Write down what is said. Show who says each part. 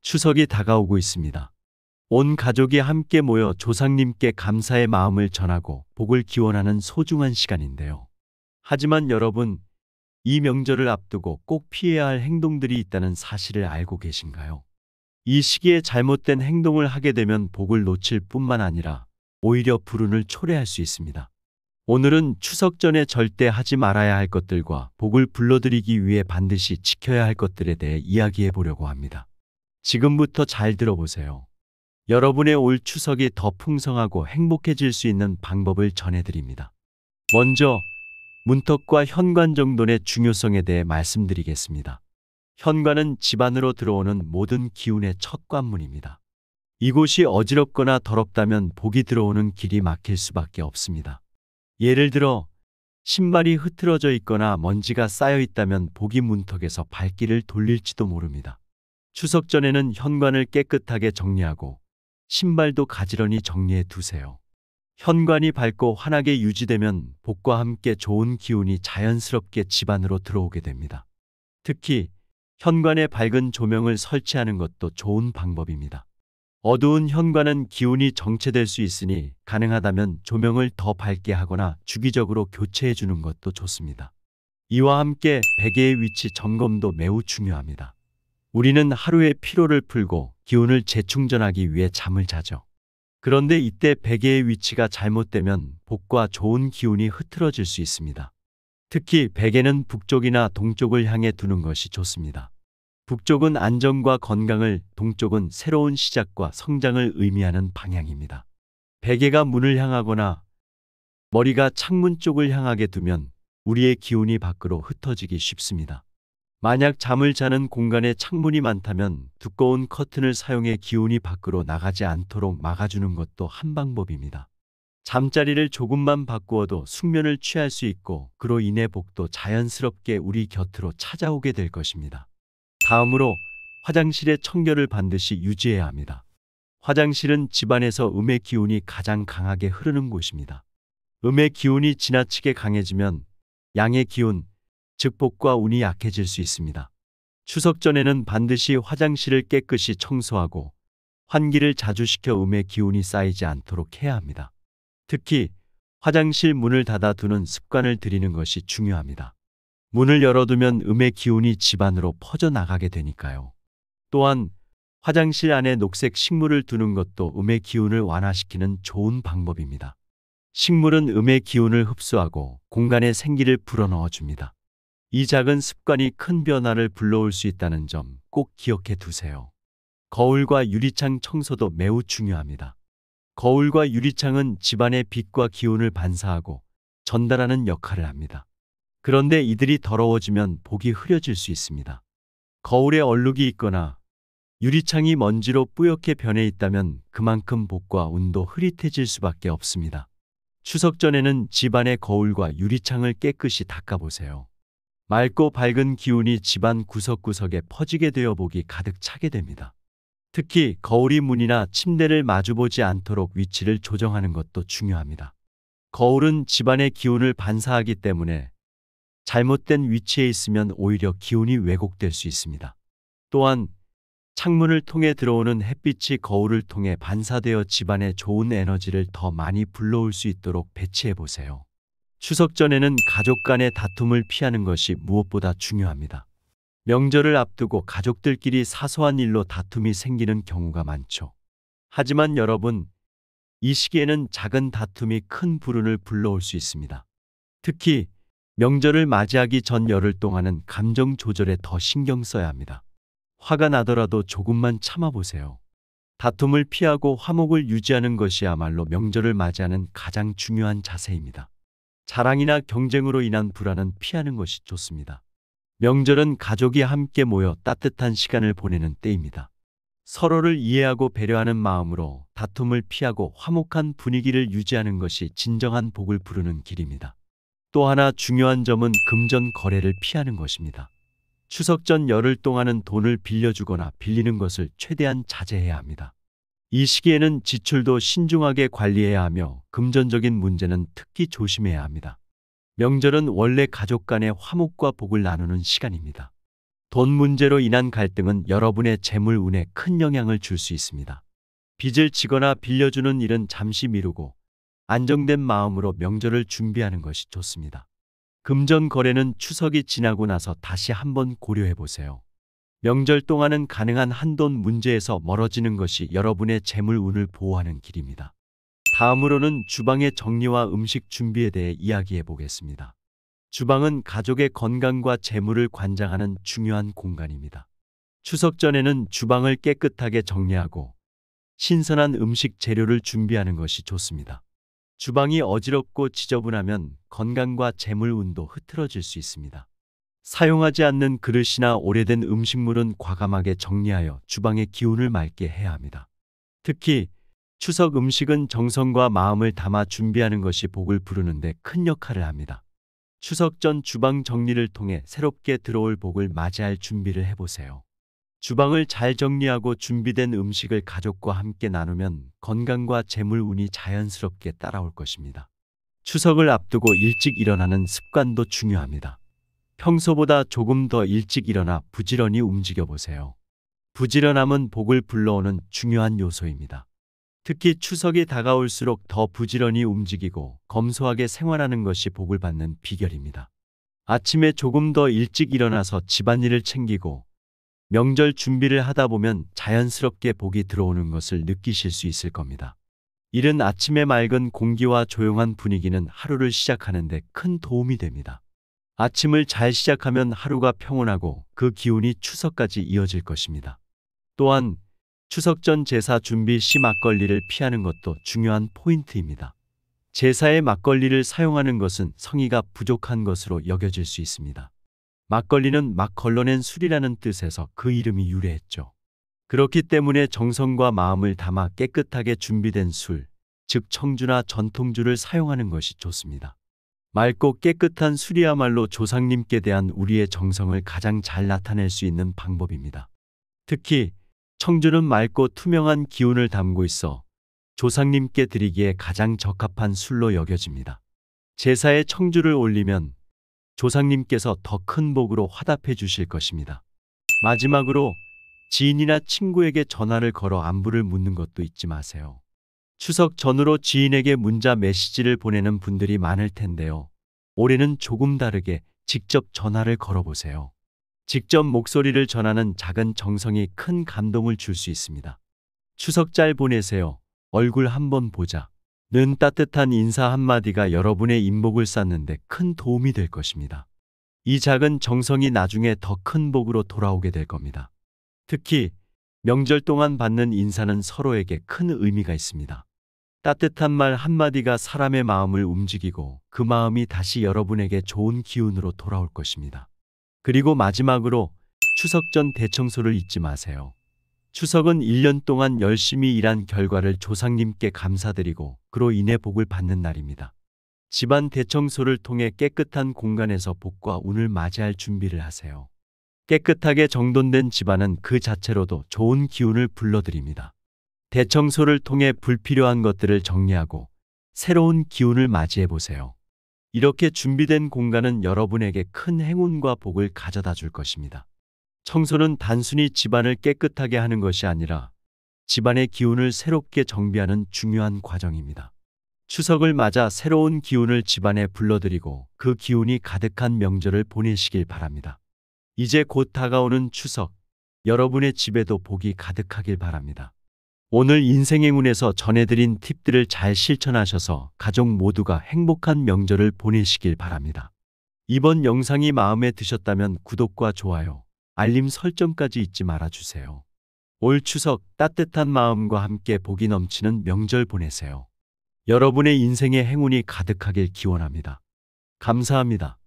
Speaker 1: 추석이 다가오고 있습니다. 온 가족이 함께 모여 조상님께 감사의 마음을 전하고 복을 기원하는 소중한 시간인데요. 하지만 여러분, 이 명절을 앞두고 꼭 피해야 할 행동들이 있다는 사실을 알고 계신가요? 이 시기에 잘못된 행동을 하게 되면 복을 놓칠 뿐만 아니라 오히려 불운을 초래할 수 있습니다. 오늘은 추석 전에 절대 하지 말아야 할 것들과 복을 불러들이기 위해 반드시 지켜야 할 것들에 대해 이야기해 보려고 합니다. 지금부터 잘 들어보세요. 여러분의 올 추석이 더 풍성하고 행복해질 수 있는 방법을 전해드립니다. 먼저 문턱과 현관 정돈의 중요성에 대해 말씀드리겠습니다. 현관은 집 안으로 들어오는 모든 기운의 첫 관문입니다. 이곳이 어지럽거나 더럽다면 복이 들어오는 길이 막힐 수밖에 없습니다. 예를 들어 신발이 흐트러져 있거나 먼지가 쌓여 있다면 복이 문턱에서 발길을 돌릴지도 모릅니다. 추석 전에는 현관을 깨끗하게 정리하고 신발도 가지런히 정리해 두세요. 현관이 밝고 환하게 유지되면 복과 함께 좋은 기운이 자연스럽게 집 안으로 들어오게 됩니다. 특히 현관에 밝은 조명을 설치하는 것도 좋은 방법입니다. 어두운 현관은 기운이 정체될 수 있으니 가능하다면 조명을 더 밝게 하거나 주기적으로 교체해 주는 것도 좋습니다. 이와 함께 베개의 위치 점검도 매우 중요합니다. 우리는 하루의 피로를 풀고 기운을 재충전하기 위해 잠을 자죠. 그런데 이때 베개의 위치가 잘못되면 복과 좋은 기운이 흐트러질 수 있습니다. 특히 베개는 북쪽이나 동쪽을 향해 두는 것이 좋습니다. 북쪽은 안정과 건강을, 동쪽은 새로운 시작과 성장을 의미하는 방향입니다. 베개가 문을 향하거나 머리가 창문 쪽을 향하게 두면 우리의 기운이 밖으로 흩어지기 쉽습니다. 만약 잠을 자는 공간에 창문이 많다면 두꺼운 커튼을 사용해 기운이 밖으로 나가지 않도록 막아주는 것도 한 방법입니다. 잠자리를 조금만 바꾸어도 숙면을 취할 수 있고 그로 인해 복도 자연스럽게 우리 곁으로 찾아오게 될 것입니다. 다음으로 화장실의 청결을 반드시 유지해야 합니다. 화장실은 집안에서 음의 기운이 가장 강하게 흐르는 곳입니다. 음의 기운이 지나치게 강해지면 양의 기운, 즉 복과 운이 약해질 수 있습니다. 추석 전에는 반드시 화장실을 깨끗이 청소하고 환기를 자주 시켜 음의 기운이 쌓이지 않도록 해야 합니다. 특히 화장실 문을 닫아두는 습관을 들이는 것이 중요합니다. 문을 열어두면 음의 기운이 집 안으로 퍼져나가게 되니까요. 또한 화장실 안에 녹색 식물을 두는 것도 음의 기운을 완화시키는 좋은 방법입니다. 식물은 음의 기운을 흡수하고 공간에 생기를 불어넣어 줍니다. 이 작은 습관이 큰 변화를 불러올 수 있다는 점 꼭 기억해 두세요. 거울과 유리창 청소도 매우 중요합니다. 거울과 유리창은 집안의 빛과 기운을 반사하고 전달하는 역할을 합니다. 그런데 이들이 더러워지면 복이 흐려질 수 있습니다. 거울에 얼룩이 있거나 유리창이 먼지로 뿌옇게 변해 있다면 그만큼 복과 운도 흐릿해질 수밖에 없습니다. 추석 전에는 집안의 거울과 유리창을 깨끗이 닦아보세요. 맑고 밝은 기운이 집안 구석구석에 퍼지게 되어 복이 가득 차게 됩니다. 특히 거울이 문이나 침대를 마주보지 않도록 위치를 조정하는 것도 중요합니다. 거울은 집안의 기운을 반사하기 때문에 잘못된 위치에 있으면 오히려 기운이 왜곡될 수 있습니다. 또한 창문을 통해 들어오는 햇빛이 거울을 통해 반사되어 집안에 좋은 에너지를 더 많이 불러올 수 있도록 배치해 보세요. 추석 전에는 가족 간의 다툼을 피하는 것이 무엇보다 중요합니다. 명절을 앞두고 가족들끼리 사소한 일로 다툼이 생기는 경우가 많죠. 하지만 여러분, 이 시기에는 작은 다툼이 큰 불운을 불러올 수 있습니다. 특히 명절을 맞이하기 전 열흘 동안은 감정 조절에 더 신경 써야 합니다. 화가 나더라도 조금만 참아보세요. 다툼을 피하고 화목을 유지하는 것이야말로 명절을 맞이하는 가장 중요한 자세입니다. 자랑이나 경쟁으로 인한 불안은 피하는 것이 좋습니다. 명절은 가족이 함께 모여 따뜻한 시간을 보내는 때입니다. 서로를 이해하고 배려하는 마음으로 다툼을 피하고 화목한 분위기를 유지하는 것이 진정한 복을 부르는 길입니다. 또 하나 중요한 점은 금전 거래를 피하는 것입니다. 추석 전 열흘 동안은 돈을 빌려주거나 빌리는 것을 최대한 자제해야 합니다. 이 시기에는 지출도 신중하게 관리해야 하며 금전적인 문제는 특히 조심해야 합니다. 명절은 원래 가족 간의 화목과 복을 나누는 시간입니다. 돈 문제로 인한 갈등은 여러분의 재물 운에 큰 영향을 줄 수 있습니다. 빚을 지거나 빌려주는 일은 잠시 미루고 안정된 마음으로 명절을 준비하는 것이 좋습니다. 금전 거래는 추석이 지나고 나서 다시 한번 고려해 보세요. 명절 동안은 가능한 한돈 문제에서 멀어지는 것이 여러분의 재물 운을 보호하는 길입니다. 다음으로는 주방의 정리와 음식 준비에 대해 이야기해 보겠습니다. 주방은 가족의 건강과 재물을 관장하는 중요한 공간입니다. 추석 전에는 주방을 깨끗하게 정리하고 신선한 음식 재료를 준비하는 것이 좋습니다. 주방이 어지럽고 지저분하면 건강과 재물 운도 흐트러질 수 있습니다. 사용하지 않는 그릇이나 오래된 음식물은 과감하게 정리하여 주방의 기운을 맑게 해야 합니다. 특히 추석 음식은 정성과 마음을 담아 준비하는 것이 복을 부르는 데 큰 역할을 합니다. 추석 전 주방 정리를 통해 새롭게 들어올 복을 맞이할 준비를 해보세요. 주방을 잘 정리하고 준비된 음식을 가족과 함께 나누면 건강과 재물 운이 자연스럽게 따라올 것입니다. 추석을 앞두고 일찍 일어나는 습관도 중요합니다. 평소보다 조금 더 일찍 일어나 부지런히 움직여 보세요. 부지런함은 복을 불러오는 중요한 요소입니다. 특히 추석이 다가올수록 더 부지런히 움직이고 검소하게 생활하는 것이 복을 받는 비결입니다. 아침에 조금 더 일찍 일어나서 집안일을 챙기고 명절 준비를 하다 보면 자연스럽게 복이 들어오는 것을 느끼실 수 있을 겁니다. 이른 아침의 맑은 공기와 조용한 분위기는 하루를 시작하는 데 큰 도움이 됩니다. 아침을 잘 시작하면 하루가 평온하고 그 기운이 추석까지 이어질 것입니다. 또한 추석 전 제사 준비 시 막걸리를 피하는 것도 중요한 포인트입니다. 제사에 막걸리를 사용하는 것은 성의가 부족한 것으로 여겨질 수 있습니다. 막걸리는 막 걸러낸 술이라는 뜻에서 그 이름이 유래했죠. 그렇기 때문에 정성과 마음을 담아 깨끗하게 준비된 술, 즉 청주나 전통주를 사용하는 것이 좋습니다. 맑고 깨끗한 술이야말로 조상님께 대한 우리의 정성을 가장 잘 나타낼 수 있는 방법입니다. 특히 청주는 맑고 투명한 기운을 담고 있어 조상님께 드리기에 가장 적합한 술로 여겨집니다. 제사에 청주를 올리면 조상님께서 더 큰 복으로 화답해 주실 것입니다. 마지막으로 지인이나 친구에게 전화를 걸어 안부를 묻는 것도 잊지 마세요. 추석 전후로 지인에게 문자 메시지를 보내는 분들이 많을 텐데요. 올해는 조금 다르게 직접 전화를 걸어보세요. 직접 목소리를 전하는 작은 정성이 큰 감동을 줄 수 있습니다. 추석 잘 보내세요. 얼굴 한번 보자. 는 따뜻한 인사 한마디가 여러분의 인복을 쌓는 데 큰 도움이 될 것입니다. 이 작은 정성이 나중에 더 큰 복으로 돌아오게 될 겁니다. 특히 명절 동안 받는 인사는 서로에게 큰 의미가 있습니다. 따뜻한 말 한마디가 사람의 마음을 움직이고 그 마음이 다시 여러분에게 좋은 기운으로 돌아올 것입니다. 그리고 마지막으로 추석 전 대청소를 잊지 마세요. 추석은 1년 동안 열심히 일한 결과를 조상님께 감사드리고 그로 인해 복을 받는 날입니다. 집안 대청소를 통해 깨끗한 공간에서 복과 운을 맞이할 준비를 하세요. 깨끗하게 정돈된 집안은 그 자체로도 좋은 기운을 불러들입니다. 대청소를 통해 불필요한 것들을 정리하고 새로운 기운을 맞이해 보세요. 이렇게 준비된 공간은 여러분에게 큰 행운과 복을 가져다 줄 것입니다. 청소는 단순히 집안을 깨끗하게 하는 것이 아니라 집안의 기운을 새롭게 정비하는 중요한 과정입니다. 추석을 맞아 새로운 기운을 집안에 불러들이고 그 기운이 가득한 명절을 보내시길 바랍니다. 이제 곧 다가오는 추석, 여러분의 집에도 복이 가득하길 바랍니다. 오늘 인생행운에서 전해드린 팁들을 잘 실천하셔서 가족 모두가 행복한 명절을 보내시길 바랍니다. 이번 영상이 마음에 드셨다면 구독과 좋아요, 알림 설정까지 잊지 말아주세요. 올 추석 따뜻한 마음과 함께 복이 넘치는 명절 보내세요. 여러분의 인생에 행운이 가득하길 기원합니다. 감사합니다.